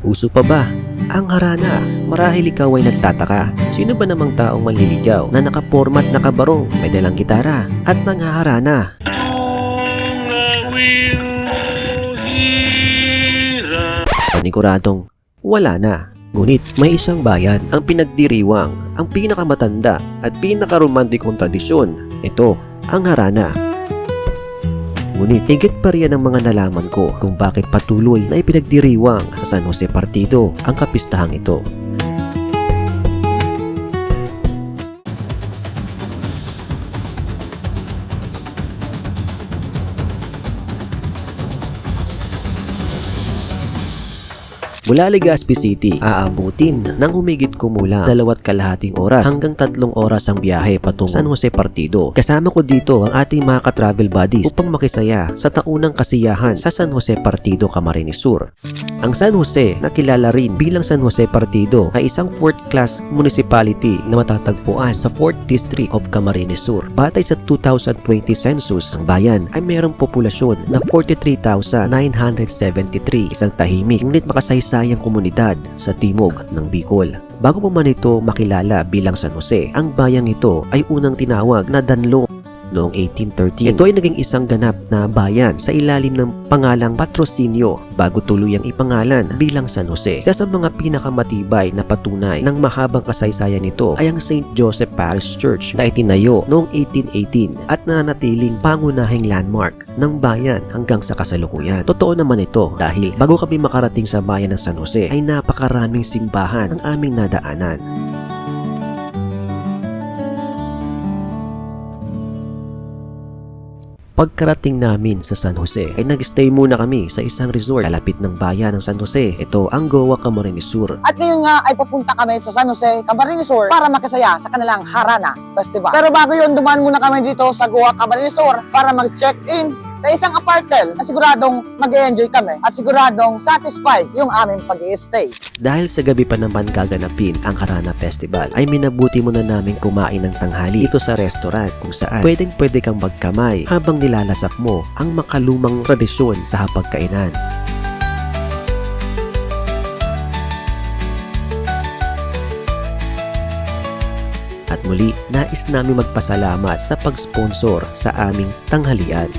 Uso pa ba ang harana? Marahil ikaw ay nagtataka. Sino ba namang taong manliligaw na nakapormat nakabarong, may dalang gitara at nanghaharana? Paniguradong wala na. Ngunit may isang bayan ang pinagdiriwang, ang pinakamatanda at pinakaromantikong tradisyon. Ito ang harana. Ngunit higit pa riyan ang mga nalaman ko kung bakit patuloy na ipinagdiriwang sa San Jose Partido ang kapistahang ito. Mula Legazpi City, aabutin ng humigit kumulang 2.5 oras hanggang 3 oras ang biyahe patungo San Jose Partido. Kasama ko dito ang ating mga ka-travel buddies upang makisaya sa taunang kasiyahan sa San Jose Partido, Camarines Sur. Ang San Jose, na kilala rin bilang San Jose Partido, ay isang 4th class municipality na matatagpuan sa 4th District of Camarines Sur. Batay sa 2020 census, ang bayan ay mayroong populasyon na 43,973, isang tahimik ngunit makasaysayang komunidad sa timog ng Bicol. Bago pa man ito makilala bilang San Jose, ang bayang ito ay unang tinawag na Danlong noong 1813. Ito ay naging isang ganap na bayan sa ilalim ng pangalang Patrocinio bago tuluyang ipangalan bilang San Jose. Isa sa mga pinakamatibay na patunay ng mahabang kasaysayan nito ay ang St. Joseph Parish Church na itinayo noong 1818 at nananatiling pangunahing landmark ng bayan hanggang sa kasalukuyan. Totoo naman ito dahil bago kami makarating sa bayan ng San Jose ay napakaraming simbahan ang aming nadaanan. Pagkarating namin sa San Jose ay nag-stay muna kami sa isang resort kalapit ng bayan ng San Jose. Ito ang Goa Camarines Sur. At ngayon nga ay papunta kami sa San Jose, Camarines Sur para makisaya sa kanilang Harana Festival. Pero bago yun, dumaan muna kami dito sa Goa Camarines Sur para mag-check-in sa isang apartment na siguradong mag-enjoy kami at siguradong satisfied yung aming pag-i-stay. Dahil sa gabi pa naman gaganapin ang Harana Festival, ay minabuti muna namin kumain ng tanghali ito sa restaurant kung saan pwedeng-pwede kang magkamay habang nilalasak mo ang makalumang tradisyon sa hapagkainan. At muli, nais namin magpasalamat sa pag-sponsor sa aming tanghalian.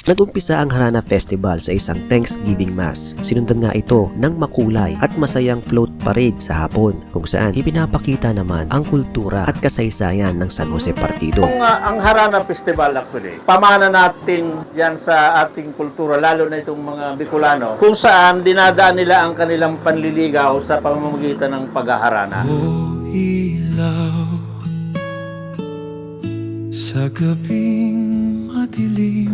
Nag-umpisa ang Harana Festival sa isang Thanksgiving Mass. Sinundan nga ito ng makulay at masayang float parade sa hapon kung saan ipinapakita naman ang kultura at kasaysayan ng San Jose Partido. Ang Harana Festival actually, pamana natin yan sa ating kultura, lalo na itong mga Bicolano, kung saan dinadaan nila ang kanilang panliligaw sa pamamagitan ng paghaharana. O ilaw sa gabing madilim.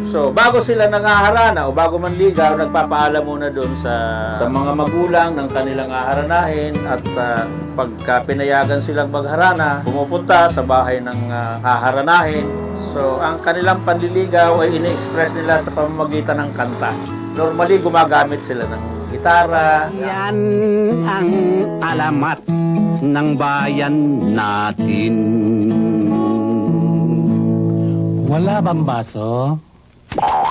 So, bago sila nangaharana o bago manligaw, nagpapaalam muna doon sa mga magulang ng kanilang haharanahin at pagka pinayagan silang magharana, pumupunta sa bahay ng haharanahin. So, ang kanilang panliligaw ay ini-express nila sa pamamagitan ng kanta. Normally, gumagamit sila ng gitara. Yan ang alamat ng bayan natin. Wala bang baso?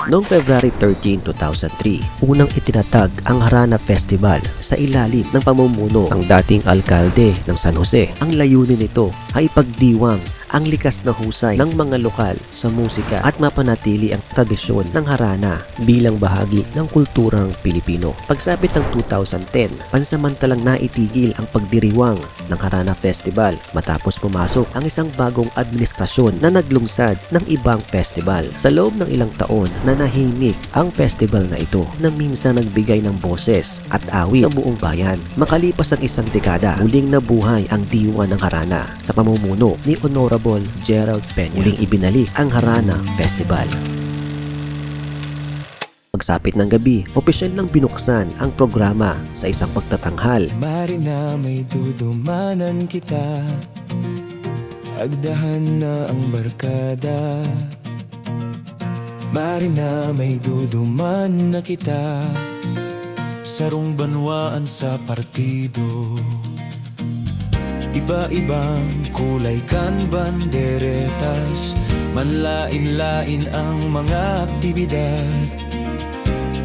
Noong February 13, 2003, unang itinatag ang Harana Festival sa ilalim ng pamumuno ng dating alkalde ng San Jose. Ang layunin nito ay ipagdiwang ang likas na husay ng mga lokal sa musika at mapanatili ang tradisyon ng harana bilang bahagi ng kulturang Pilipino. Pagsapit ng 2010, pansamantalang naitigil ang pagdiriwang ng Harana Festival matapos pumasok ang isang bagong administrasyon na naglungsad ng ibang festival. Sa loob ng ilang taon, nanahimik ang festival na ito na minsan nagbigay ng boses at awit sa buong bayan. Makalipas ang isang dekada, muling nabuhay ang diwa ng harana sa pamumuno ni Honorable Gerald Peña. Muling ibinalik ang Harana Festival. Pagsapit ng gabi, opisyal nang binuksan ang programa sa isang pagtatanghal. Mari na may dudumanan kita, agdahan na ang barkada. Mari na may duduman na kita, sarong banwaan sa partido. Iba-ibang kulay kan banderetas, manlain-lain ang mga aktibidad.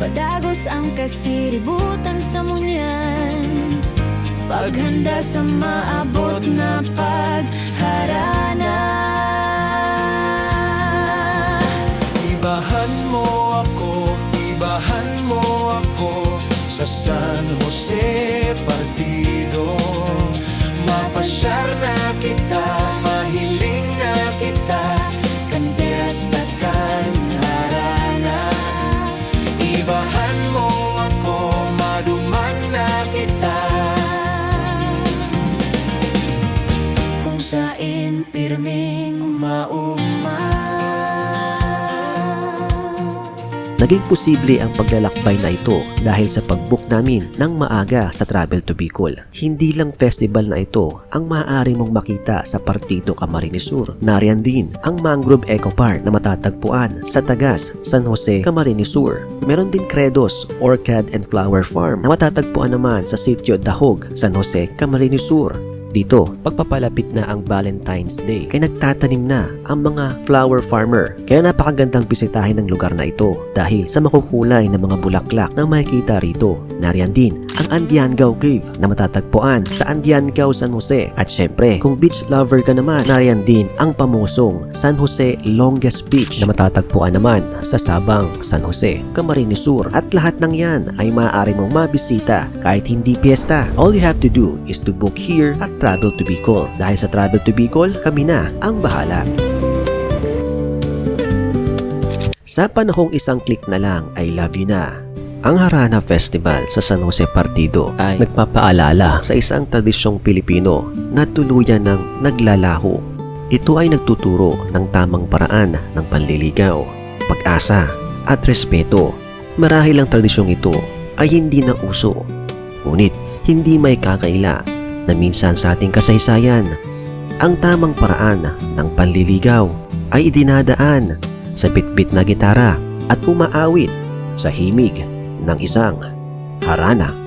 Padagos ang kasiributan sa munyan, paghanda sa maabot na pagharana. Ibahan mo ako sa San Jose Partido. Mapasyar na kita, mahiling na kita, kan piyesta kan harana. Ibahan mo ako, maduman na kita, Kung sain pirming mauma. Naging posible ang paglalakbay na ito dahil sa pag-book namin ng maaga sa Travel to Bicol. Hindi lang festival na ito ang maaari mong makita sa Partido Camarines Sur. Nariyan din ang Mangrove Eco Park na matatagpuan sa Tagas, San Jose, Camarines Sur. Meron din Credos, Orchid and Flower Farm na matatagpuan naman sa Sitio Dahog, San Jose, Camarines Sur. Dito, pagpapalapit na ang Valentine's Day, ay nagtatanim na ang mga flower farmer. Kaya napakagandang bisitahin ng lugar na ito dahil sa makukulay na mga bulaklak na makikita rito. Nariyan din ang Andiangao Cave na matatagpuan sa Andiangao, San Jose. At syempre, kung beach lover ka naman, nariyan din ang pamusong San Jose Longest Beach na matatagpuan naman sa Sabang, San Jose, Camarines Sur. At lahat ng yan ay maaari mong mabisita kahit hindi piyesta. All you have to do is to book here at Travel to Bicol. Dahil sa Travel to Bicol, kami na ang bahala. Sa panahong isang click na lang ay love you na. Ang Harana Festival sa San Jose Partido ay nagpapaalala sa isang tradisyong Pilipino na tuluyan ng naglalaho. Ito ay nagtuturo ng tamang paraan ng panliligaw, pag-asa at respeto. Marahil ang tradisyong ito ay hindi na uso, ngunit hindi may kakaila na minsan sa ating kasaysayan, ang tamang paraan ng panliligaw ay idinadaan sa bitbit na gitara at umaawit sa himig ng isang harana.